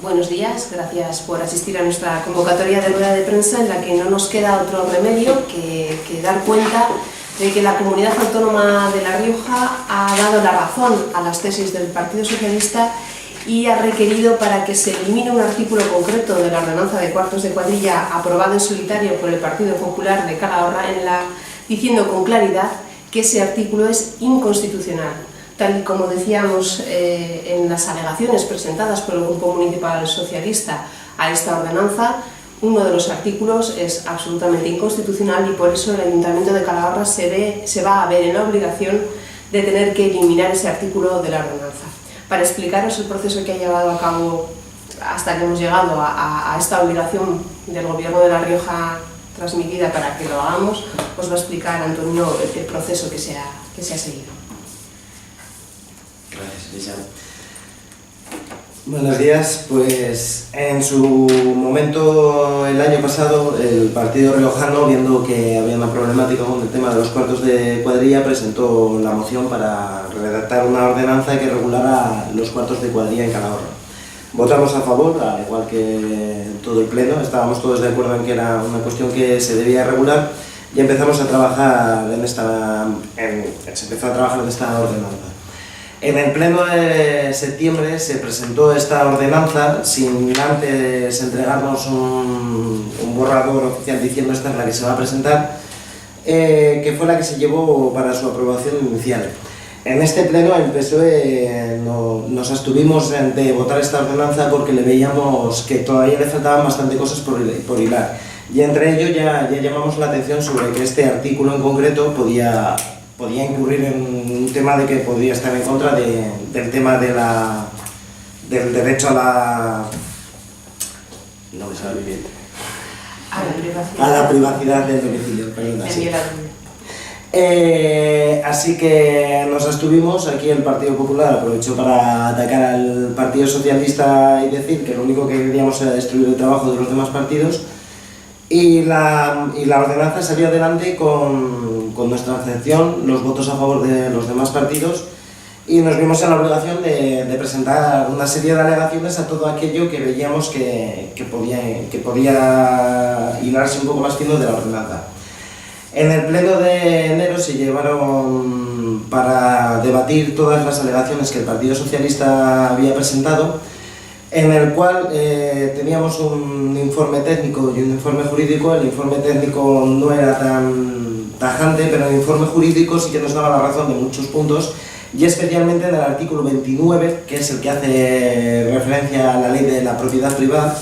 Buenos días, gracias por asistir a nuestra convocatoria de rueda de prensa en la que no nos queda otro remedio que dar cuenta de que la Comunidad Autónoma de La Rioja ha dado la razón a las tesis del Partido Socialista y ha requerido para que se elimine un artículo concreto de la ordenanza de cuartos de cuadrilla aprobado en solitario por el Partido Popular de Calahorra, diciendo con claridad que ese artículo es inconstitucional. Tal y como decíamos en las alegaciones presentadas por el Grupo Municipal Socialista a esta ordenanza, uno de los artículos es absolutamente inconstitucional y por eso el Ayuntamiento de Calahorra se va a ver en la obligación de tener que eliminar ese artículo de la ordenanza. Para explicaros el proceso que ha llevado a cabo hasta que hemos llegado a esta obligación del Gobierno de La Rioja transmitida para que lo hagamos, os va a explicar Antonio el proceso que se ha seguido. Gracias, Elisa. Buenos días. Pues en su momento, el año pasado, el partido riojano, viendo que había una problemática con el tema de los cuartos de cuadrilla, presentó la moción para redactar una ordenanza que regulara los cuartos de cuadrilla en Calahorra. Votamos a favor, al igual que todo el pleno, estábamos todos de acuerdo en que era una cuestión que se debía regular y empezamos a trabajar se empezó a trabajar en esta ordenanza. En el pleno de septiembre se presentó esta ordenanza sin antes entregarnos un borrador oficial diciendo esta es la que se va a presentar, que fue la que se llevó para su aprobación inicial. En este pleno el PSOE nos abstuvimos de votar esta ordenanza porque le veíamos que todavía le faltaban bastante cosas por hilar. Y entre ello ya llamamos la atención sobre que este artículo en concreto podía incurrir en un tema de que podía estar en contra del tema del derecho a la... no me sale bien. A la privacidad del domicilio, perdón, así. Así que nos abstuvimos. Aquí el Partido Popular aprovechó para atacar al Partido Socialista y decir que lo único que queríamos era destruir el trabajo de los demás partidos. Y la ordenanza salió adelante con nuestra abstención, los votos a favor de los demás partidos, y nos vimos en la obligación de presentar una serie de alegaciones a todo aquello que veíamos que podía hilarse un poco más fino de la ordenanza. En el pleno de enero se llevaron para debatir todas las alegaciones que el Partido Socialista había presentado, en el cual teníamos un informe técnico y un informe jurídico. El informe técnico no era tan tajante, pero el informe jurídico sí que nos daba la razón de muchos puntos, y especialmente en el artículo 29, que es el que hace referencia a la ley de la propiedad privada,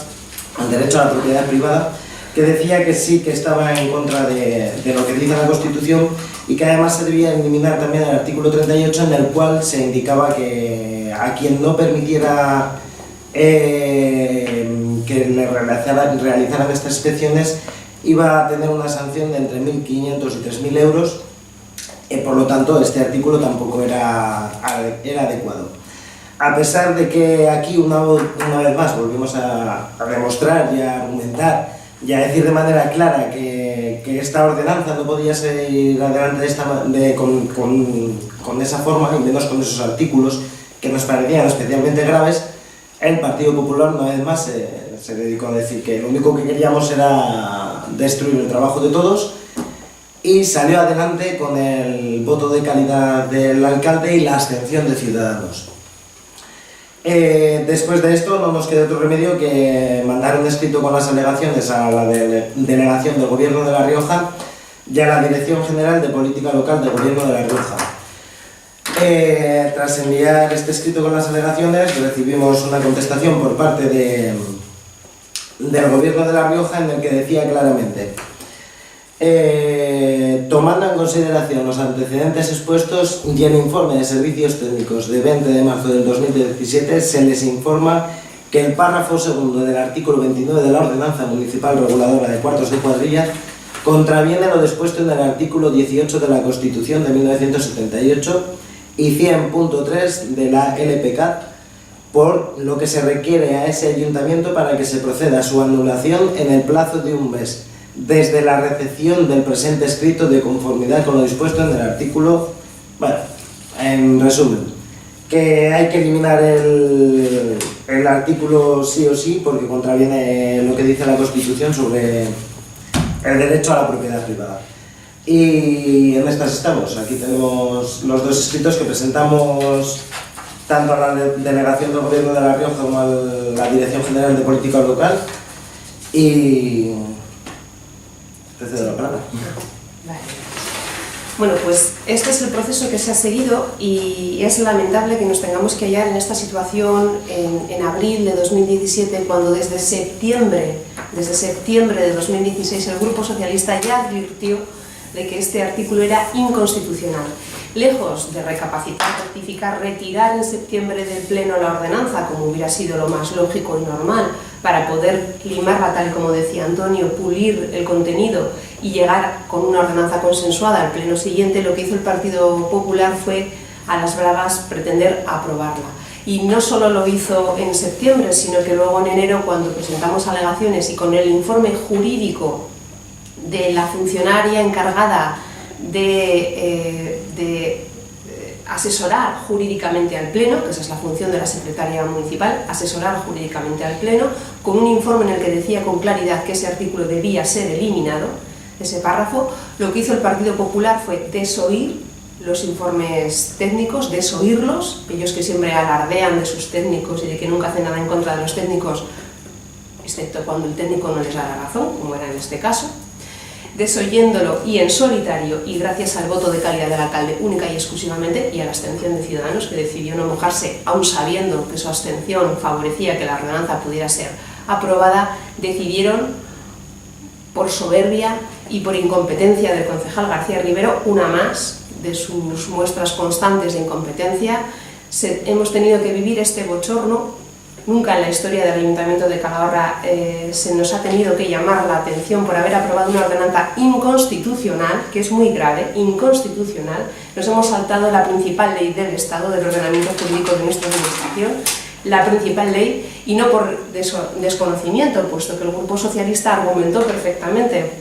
al derecho a la propiedad privada, que decía que sí que estaba en contra de lo que dice la Constitución y que además se debía eliminar también el artículo 38, en el cual se indicaba que a quien no permitiera que le realizaran estas inspecciones iba a tener una sanción de entre 1.500 y 3.000 euros, por lo tanto este artículo tampoco era adecuado. A pesar de que aquí una vez más volvimos a demostrar y a argumentar y a decir de manera clara que esta ordenanza no podía seguir adelante con esa forma, y menos con esos artículos que nos parecían especialmente graves, el Partido Popular una vez más se dedicó a decir que lo único que queríamos era destruir el trabajo de todos, y salió adelante con el voto de calidad del alcalde y la abstención de Ciudadanos. Después de esto no nos queda otro remedio que mandar un escrito con las alegaciones a la delegación del Gobierno de La Rioja y a la Dirección General de Política Local del Gobierno de La Rioja. Tras enviar este escrito con las alegaciones, recibimos una contestación por parte del Gobierno de La Rioja en el que decía claramente: tomando en consideración los antecedentes expuestos y el informe de servicios técnicos de 20 de marzo del 2017, se les informa que el párrafo segundo del artículo 29 de la Ordenanza Municipal Reguladora de Cuartos de Cuadrilla contraviene lo dispuesto en el artículo 18 de la Constitución de 1978 y 100.3 de la LPCAT, por lo que se requiere a ese ayuntamiento para que se proceda a su anulación en el plazo de un mes, desde la recepción del presente escrito de conformidad con lo dispuesto en el artículo. Bueno, en resumen, que hay que eliminar el el artículo sí o sí porque contraviene lo que dice la Constitución sobre el derecho a la propiedad privada. Y en estas estamos. Aquí tenemos los dos escritos que presentamos tanto a la Delegación del Gobierno de La Rioja como a la Dirección General de Política Local. Y te cedo la palabra. Vale. Bueno, pues este es el proceso que se ha seguido y es lamentable que nos tengamos que hallar en esta situación en abril de 2017, cuando desde septiembre de 2016 el Grupo Socialista ya advirtió de que este artículo era inconstitucional. Lejos de recapacitar, rectificar, retirar en septiembre del Pleno la ordenanza, como hubiera sido lo más lógico y normal, para poder limarla, tal como decía Antonio, pulir el contenido y llegar con una ordenanza consensuada al Pleno siguiente, lo que hizo el Partido Popular fue, a las bravas, pretender aprobarla. Y no solo lo hizo en septiembre, sino que luego en enero, cuando presentamos alegaciones y con el informe jurídico de la funcionaria encargada de asesorar jurídicamente al Pleno, que esa es la función de la secretaria municipal, asesorar jurídicamente al Pleno, con un informe en el que decía con claridad que ese artículo debía ser eliminado, ese párrafo, lo que hizo el Partido Popular fue desoír los informes técnicos, desoírlos, ellos que siempre alardean de sus técnicos y de que nunca hacen nada en contra de los técnicos, excepto cuando el técnico no les da la razón, como era en este caso. Desoyéndolo y en solitario, y gracias al voto de calidad del alcalde única y exclusivamente, y a la abstención de Ciudadanos, que decidió no mojarse, aun sabiendo que su abstención favorecía que la ordenanza pudiera ser aprobada, decidieron, por soberbia y por incompetencia del concejal García Rivero, una más de sus muestras constantes de incompetencia, hemos tenido que vivir este bochorno. Nunca en la historia del Ayuntamiento de Calahorra se nos ha tenido que llamar la atención por haber aprobado una ordenanza inconstitucional, que es muy grave, inconstitucional. Nos hemos saltado la principal ley del Estado, del ordenamiento jurídico de nuestra administración, la principal ley, y no por desconocimiento, puesto que el Grupo Socialista argumentó perfectamente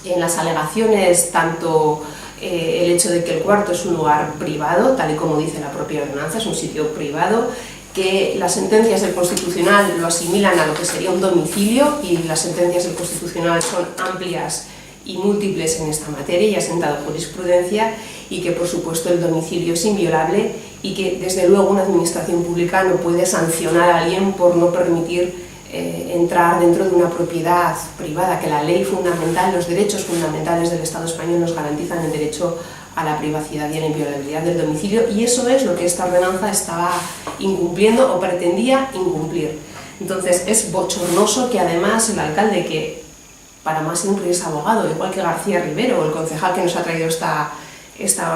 en las alegaciones tanto el hecho de que el cuarto es un lugar privado, tal y como dice la propia ordenanza, es un sitio privado, que las sentencias del Constitucional lo asimilan a lo que sería un domicilio, y las sentencias del Constitucional son amplias y múltiples en esta materia y ha sentado jurisprudencia, y que por supuesto el domicilio es inviolable y que desde luego una administración pública no puede sancionar a alguien por no permitir entrar dentro de una propiedad privada, que la ley fundamental, los derechos fundamentales del Estado español nos garantizan el derecho a la privacidad y a la inviolabilidad del domicilio, y eso es lo que esta ordenanza estaba incumpliendo o pretendía incumplir. Entonces es bochornoso que además el alcalde, que para más siempre es abogado, igual que García Rivero, el concejal que nos ha traído esta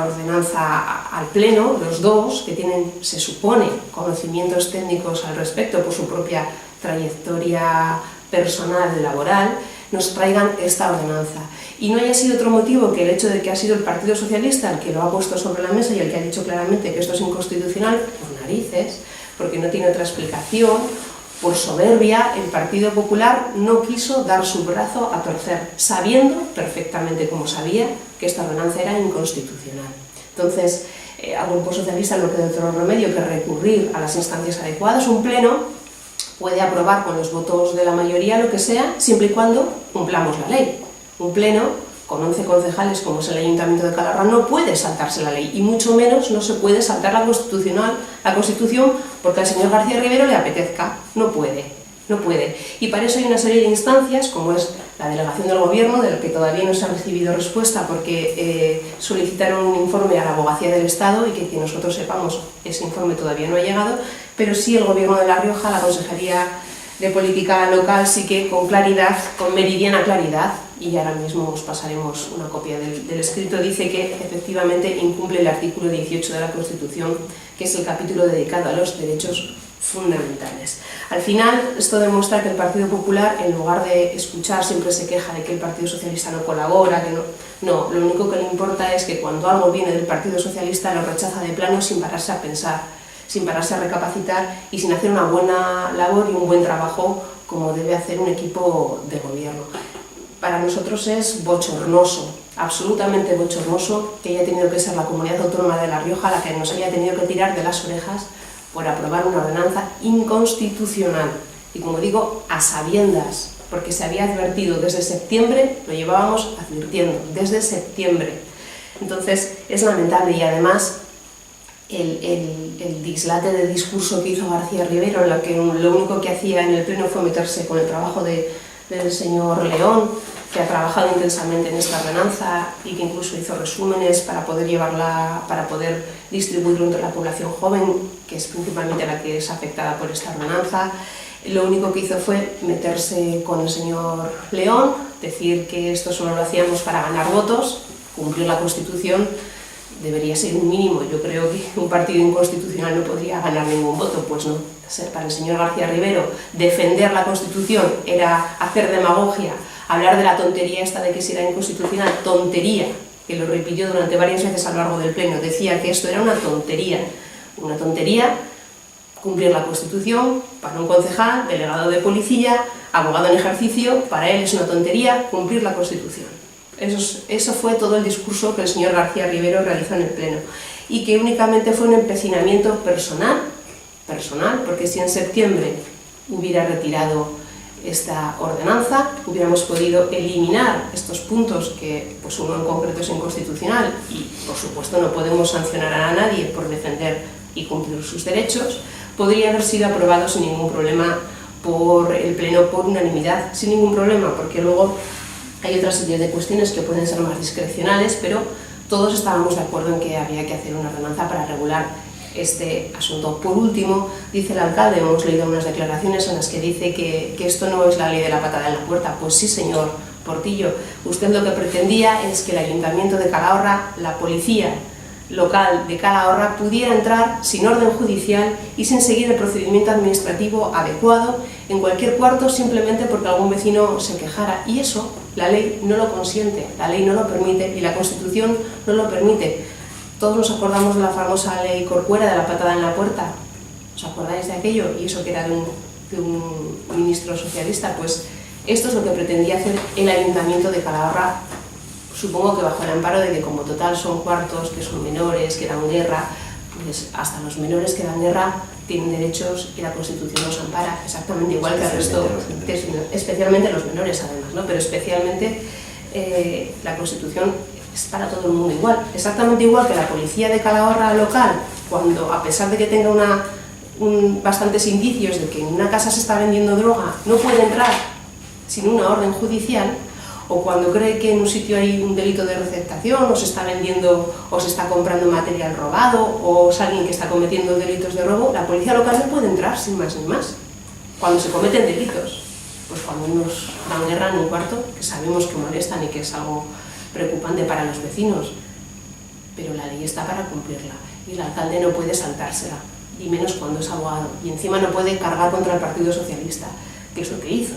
ordenanza al Pleno, los dos, que tienen, se supone, conocimientos técnicos al respecto por su propia trayectoria personal laboral, nos traigan esta ordenanza. Y no haya sido otro motivo que el hecho de que ha sido el Partido Socialista el que lo ha puesto sobre la mesa y el que ha dicho claramente que esto es inconstitucional, por narices, porque no tiene otra explicación. Por soberbia, el Partido Popular no quiso dar su brazo a torcer, sabiendo perfectamente, como sabía, que esta ordenanza era inconstitucional. Entonces, al Grupo Socialista no queda otro remedio que recurrir a las instancias adecuadas. Un pleno puede aprobar con los votos de la mayoría lo que sea, siempre y cuando cumplamos la ley. Un pleno con 11 concejales, como es el Ayuntamiento de Calahorra, no puede saltarse la ley, y mucho menos no se puede saltar la Constitución porque al señor García Rivero le apetezca. No puede. Y para eso hay una serie de instancias, como es la Delegación del Gobierno, de la que todavía no se ha recibido respuesta porque solicitaron un informe a la Abogacía del Estado y que nosotros sepamos ese informe todavía no ha llegado, pero sí el Gobierno de La Rioja, la Consejería de Política Local, sí que con claridad, con meridiana claridad, y ahora mismo os pasaremos una copia del escrito, dice que efectivamente incumple el artículo 18 de la Constitución, que es el capítulo dedicado a los derechos fundamentales. Al final, esto demuestra que el Partido Popular, en lugar de escuchar, siempre se queja de que el Partido Socialista no colabora, que no, lo único que le importa es que cuando algo viene del Partido Socialista lo rechaza de plano sin pararse a pensar, sin pararse a recapacitar y sin hacer una buena labor y un buen trabajo como debe hacer un equipo de gobierno. Para nosotros es bochornoso, absolutamente bochornoso, que haya tenido que ser la Comunidad Autónoma de La Rioja la que nos haya tenido que tirar de las orejas por aprobar una ordenanza inconstitucional. Y como digo, a sabiendas, porque se había advertido desde septiembre, lo llevábamos advirtiendo desde septiembre. Entonces es lamentable, y además el dislate de discurso que hizo García Rivero, en la que lo único que hacía en el pleno fue meterse con el trabajo del señor León, que ha trabajado intensamente en esta ordenanza y que incluso hizo resúmenes para poder distribuirlo entre la población joven, que es principalmente la que es afectada por esta ordenanza. Lo único que hizo fue meterse con el señor León, decir que esto solo lo hacíamos para ganar votos. Cumplir la Constitución debería ser un mínimo. Yo creo que un partido inconstitucional no podría ganar ningún voto, pues no. Para el señor García Rivero, defender la Constitución era hacer demagogia, hablar de la tontería esta de que si era inconstitucional, tontería, que lo repitió durante varias veces a lo largo del pleno, decía que esto era una tontería cumplir la Constitución. Para un concejal, delegado de policía, abogado en ejercicio, para él es una tontería cumplir la Constitución. Eso fue todo el discurso que el señor García Rivero realizó en el pleno, y que únicamente fue un empecinamiento personal, porque si en septiembre hubiera retirado esta ordenanza, hubiéramos podido eliminar estos puntos que, pues uno en concreto es inconstitucional, y por supuesto no podemos sancionar a nadie por defender y cumplir sus derechos. Podría haber sido aprobado sin ningún problema por el pleno por unanimidad, sin ningún problema, porque luego hay otra serie de cuestiones que pueden ser más discrecionales, pero todos estábamos de acuerdo en que había que hacer una ordenanza para regular este asunto. Por último, dice el alcalde, hemos leído unas declaraciones en las que dice que esto no es la ley de la patada en la puerta. Pues sí, señor Portillo, usted lo que pretendía es que el Ayuntamiento de Calahorra, la policía local de Calahorra, pudiera entrar sin orden judicial y sin seguir el procedimiento administrativo adecuado en cualquier cuarto, simplemente porque algún vecino se quejara. Y eso la ley no lo consiente, la ley no lo permite y la Constitución no lo permite. Todos nos acordamos de la famosa ley Corcuera, de la patada en la puerta. ¿Os acordáis de aquello? Y eso que era de un ministro socialista. Pues esto es lo que pretendía hacer el Ayuntamiento de Calahorra, supongo que bajo el amparo de que, como total son cuartos, que son menores, que dan guerra, pues hasta los menores que dan guerra tienen derechos y la Constitución los ampara exactamente igual que el resto, especialmente los menores además, ¿no? Pero especialmente la Constitución es para todo el mundo igual, exactamente igual que la policía de Calahorra local, cuando a pesar de que tenga bastantes indicios de que en una casa se está vendiendo droga, no puede entrar sin una orden judicial, o cuando cree que en un sitio hay un delito de receptación, o se está vendiendo o se está comprando material robado, o es alguien que está cometiendo delitos de robo, la policía local no puede entrar sin más ni más. Cuando se cometen delitos, pues cuando unos dan guerra en un cuarto, que sabemos que molestan y que es algo preocupante para los vecinos, pero la ley está para cumplirla y el alcalde no puede saltársela, y menos cuando es abogado, y encima no puede cargar contra el Partido Socialista, que es lo que hizo.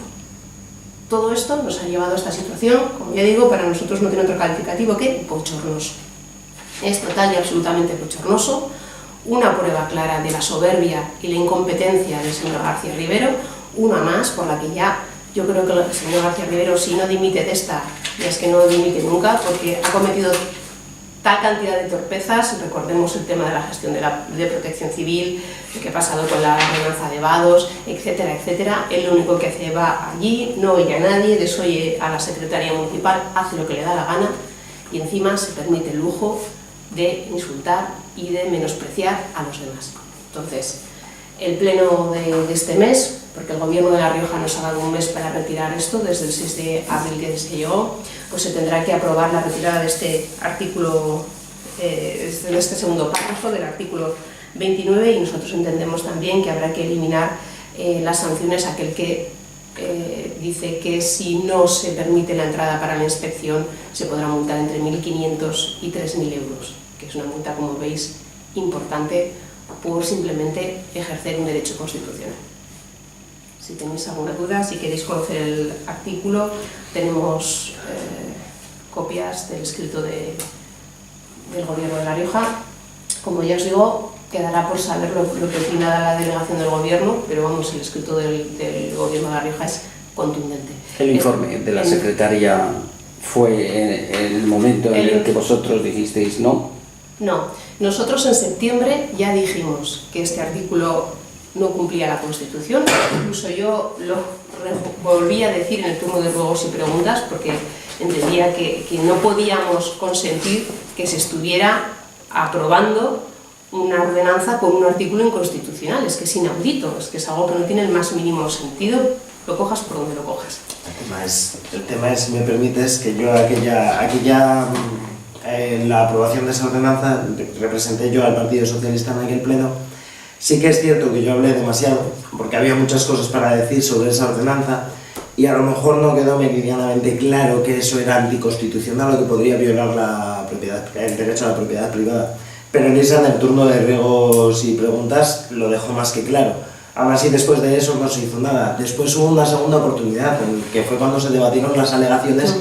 Todo esto nos ha llevado a esta situación, como ya digo, para nosotros no tiene otro calificativo que bochornoso. Es total y absolutamente bochornoso, una prueba clara de la soberbia y la incompetencia del señor García Rivero, una más por la que ya yo creo que el señor García Rivero, si no dimite de esta, ya es que no dimite nunca, porque ha cometido tal cantidad de torpezas. Recordemos el tema de la gestión de protección civil, lo que ha pasado con la ordenanza de vados, etcétera, etcétera. Él lo único que hace, va allí, no oye a nadie, desoye a la secretaria municipal, hace lo que le da la gana y encima se permite el lujo de insultar y de menospreciar a los demás. Entonces, el pleno de este mes, porque el gobierno de La Rioja nos ha dado un mes para retirar esto, desde el 6 de abril que se llegó, pues se tendrá que aprobar la retirada de este artículo, de este segundo párrafo del artículo 29, y nosotros entendemos también que habrá que eliminar las sanciones a aquel que dice que si no se permite la entrada para la inspección se podrá multar entre 1.500 y 3.000 euros, que es una multa, como veis, importante por simplemente ejercer un derecho constitucional. Si tenéis alguna duda, si queréis conocer el artículo, tenemos copias del escrito del Gobierno de La Rioja. Como ya os digo, quedará por saber lo que opina la delegación del Gobierno, pero vamos, el escrito del Gobierno de La Rioja es contundente. El informe de la secretaria fue en el momento en el que vosotros dijisteis no. No, nosotros en septiembre ya dijimos que este artículo no cumplía la Constitución, incluso yo lo volví a decir en el turno de ruegos y preguntas porque entendía que no podíamos consentir que se estuviera aprobando una ordenanza con un artículo inconstitucional. Es que es inaudito, es que es algo que no tiene el más mínimo sentido, lo cojas por donde lo cojas. El tema es, si me permites, que yo en la aprobación de esa ordenanza representé yo al Partido Socialista en aquel pleno. Sí que es cierto que yo hablé demasiado, porque había muchas cosas para decir sobre esa ordenanza y a lo mejor no quedó meridianamente claro que eso era anticonstitucional o que podría violar el derecho a la propiedad privada. Pero Elisa, en el turno de ruegos y preguntas, lo dejó más que claro. Aún así, después de eso no se hizo nada. Después hubo una segunda oportunidad, que fue cuando se debatieron las alegaciones,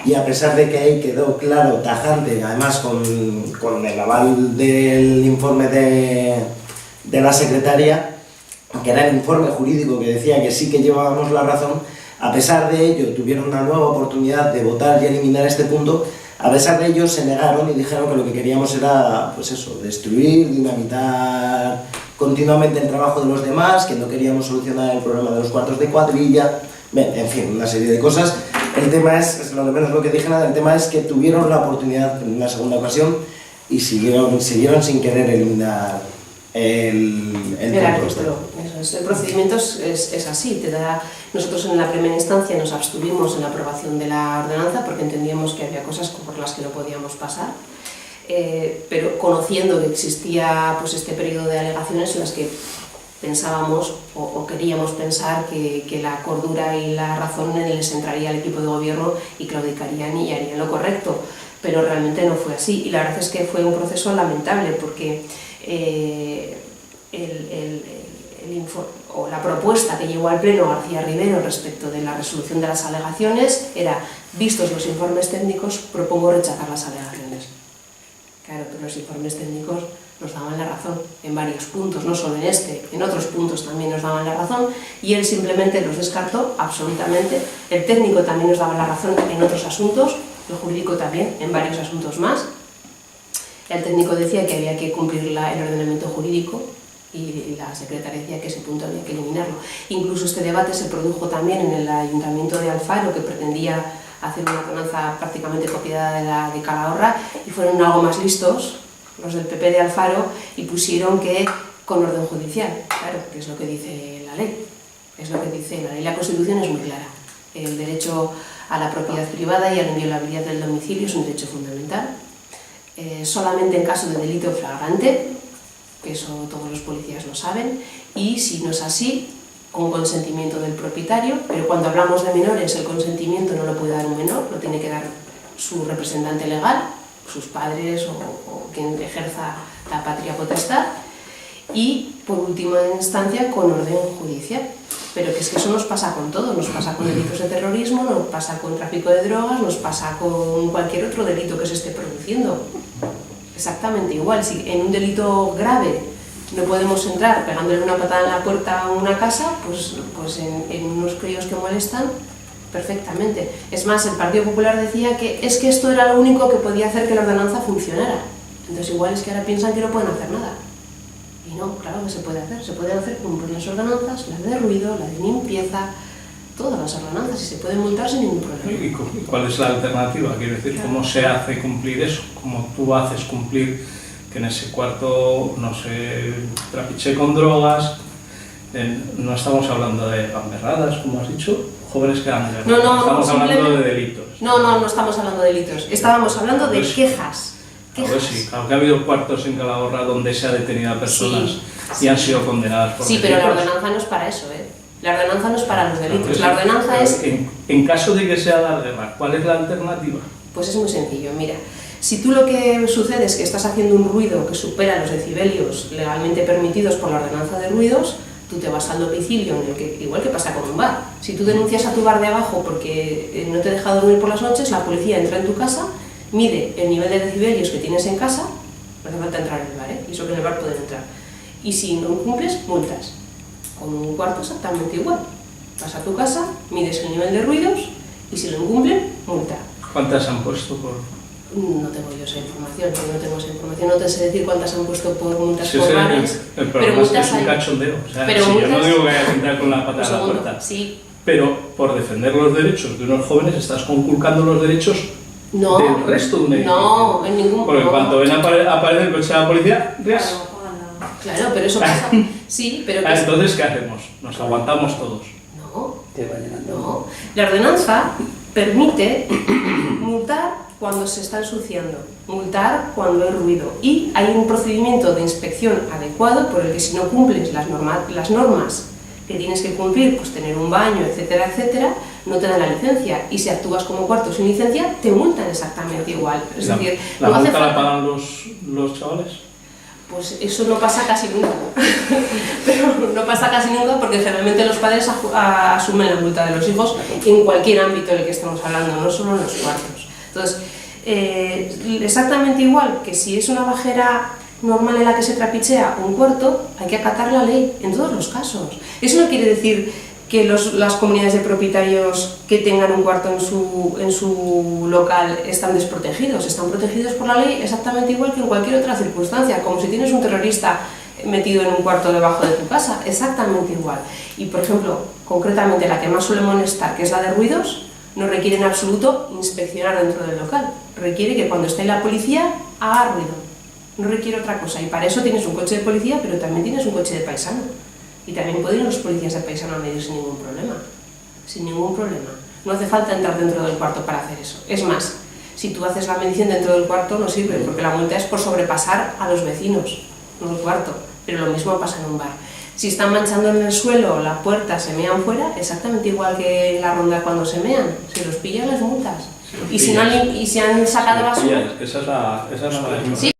y a pesar de que ahí quedó claro, tajante, además con el aval del informe de la secretaria, que era el informe jurídico que decía que sí que llevábamos la razón, a pesar de ello tuvieron una nueva oportunidad de votar y eliminar este punto. A pesar de ello se negaron y dijeron que lo que queríamos era, pues eso, destruir, dinamitar continuamente el trabajo de los demás, que no queríamos solucionar el problema de los cuartos de cuadrilla, en fin, una serie de cosas. El tema es lo menos lo que dije nada, el tema es que tuvieron la oportunidad en una segunda ocasión y siguieron sin querer eliminar el artículo. El procedimiento es así. Nosotros en la primera instancia nos abstuvimos en la aprobación de la ordenanza porque entendíamos que había cosas por las que no podíamos pasar, pero conociendo que existía pues, este periodo de alegaciones en las que pensábamos o queríamos pensar que la cordura y la razón les entraría al equipo de gobierno y claudicarían y harían lo correcto, pero realmente no fue así y la verdad es que fue un proceso lamentable porque la propuesta que llegó al Pleno García Rivero respecto de la resolución de las alegaciones era, vistos los informes técnicos, propongo rechazar las alegaciones. Claro, pero los informes técnicos nos daban la razón en varios puntos, no solo en este, en otros puntos también nos daban la razón y él simplemente los descartó absolutamente. El técnico también nos daba la razón en otros asuntos, el jurídico también en varios asuntos más. El técnico decía que había que cumplir el ordenamiento jurídico y la secretaria decía que ese punto había que eliminarlo. Incluso este debate se produjo también en el Ayuntamiento de Alfaro, que pretendía hacer una ordenanza prácticamente copiada de la de Calahorra, y fueron algo más listos los del PP de Alfaro y pusieron que con orden judicial, claro, que es lo que dice la ley, es lo que dice la ley. La Constitución es muy clara. El derecho a la propiedad privada y a la inviolabilidad del domicilio es un derecho fundamental. Solamente en caso de delito flagrante, que eso todos los policías lo saben, y si no es así, con consentimiento del propietario, pero cuando hablamos de menores el consentimiento no lo puede dar un menor, lo tiene que dar su representante legal, sus padres o quien ejerza la patria potestad, y por última instancia con orden judicial. Pero que es que eso nos pasa con todo, nos pasa con delitos de terrorismo, nos pasa con tráfico de drogas, nos pasa con cualquier otro delito que se esté produciendo. Exactamente igual, si en un delito grave no podemos entrar pegándole una patada en la puerta a una casa, pues en unos críos que molestan, perfectamente. Es más, el Partido Popular decía que es que esto era lo único que podía hacer que la ordenanza funcionara. Entonces igual es que ahora piensan que no pueden hacer nada. Y no, claro que se puede hacer cumplir las ordenanzas, la de ruido, la de limpieza, todas las ordenanzas, y se pueden multar sin ningún problema. ¿Y cuál es la alternativa? Quiero decir, claro. ¿Cómo se hace cumplir eso? ¿Cómo tú haces cumplir que en ese cuarto no se trapiche con drogas? No estamos hablando de gamberradas, como has dicho, jóvenes que dan guerra. No, estamos hablando de delitos. No estamos hablando de delitos, estábamos hablando de quejas. Pues sí, claro que ha habido cuartos en Calahorra donde se ha detenido a personas y han sido condenadas por delitos. Pero la ordenanza no es para eso, ¿eh? La ordenanza no es para los delitos, la ordenanza es... En caso de que sea dar guerra, ¿cuál es la alternativa? Pues es muy sencillo, mira. Si tú lo que sucede es que estás haciendo un ruido que supera los decibelios legalmente permitidos por la ordenanza de ruidos, tú te vas al domicilio, en el que, igual que pasa con un bar. Si tú denuncias a tu bar de abajo porque no te deja dormir por las noches, la policía entra en tu casa, mide el nivel de decibelios que tienes en casa, no hace falta entrar en el bar, y eso que en el bar pueden entrar. Y si no cumples, multas. Con un cuarto exactamente igual. Vas a tu casa, mides el nivel de ruidos y si lo incumplen, multa. ¿Cuántas han puesto por...? No tengo yo esa información, no te sé decir cuántas han puesto por multas Sí, por sí, bares, el pero problema es que multas es un hay. cachondeo. O sea, Pero si yo no multas- digo que haya que entrar con la pata Un a la segundo, puerta, sí. pero por defender los derechos de unos jóvenes estás conculcando los derechos No, del resto de un edificio. no, en ningún Porque no. cuando ven aparece el coche de la policía, ¡rías! Claro, pero eso pasa. Sí, pero que Entonces, ¿qué hacemos? Nos aguantamos todos. no, no. La ordenanza permite multar cuando se está ensuciando, multar cuando hay ruido y hay un procedimiento de inspección adecuado por el que si no cumples las normas que tienes que cumplir, pues tener un baño, etcétera, etcétera, no te dan la licencia y si actúas como cuarto sin licencia te multan exactamente igual. Es decir, ¿La no hace multa la falta. pagan los chavales? Pues eso no pasa casi nunca, pero no pasa casi nunca porque generalmente los padres asumen la multa de los hijos en cualquier ámbito en el que estemos hablando, no solo en los cuartos. Entonces, exactamente igual que si es una bajera normal en la que se trapichea un cuarto, hay que acatar la ley en todos los casos. Eso no quiere decir que las comunidades de propietarios que tengan un cuarto en su local están desprotegidos. Están protegidos por la ley exactamente igual que en cualquier otra circunstancia, como si tienes un terrorista metido en un cuarto debajo de tu casa, exactamente igual. Y por ejemplo, concretamente la que más suele molestar, que es la de ruidos, no requiere en absoluto inspeccionar dentro del local. Requiere que cuando esté la policía haga ruido. No requiere otra cosa. Y para eso tienes un coche de policía, pero también tienes un coche de paisano. Y también pueden ir los policías de paisano a medir sin ningún problema. Sin ningún problema. No hace falta entrar dentro del cuarto para hacer eso. Es más, si tú haces la medición dentro del cuarto no sirve, porque la multa es por sobrepasar a los vecinos, no el cuarto. Pero lo mismo pasa en un bar. Si están manchando en el suelo, la puerta, se mean fuera, exactamente igual que en la ronda cuando se mean. Si los pillan, les multas. Y si han sacado basura... Esa es la Sí.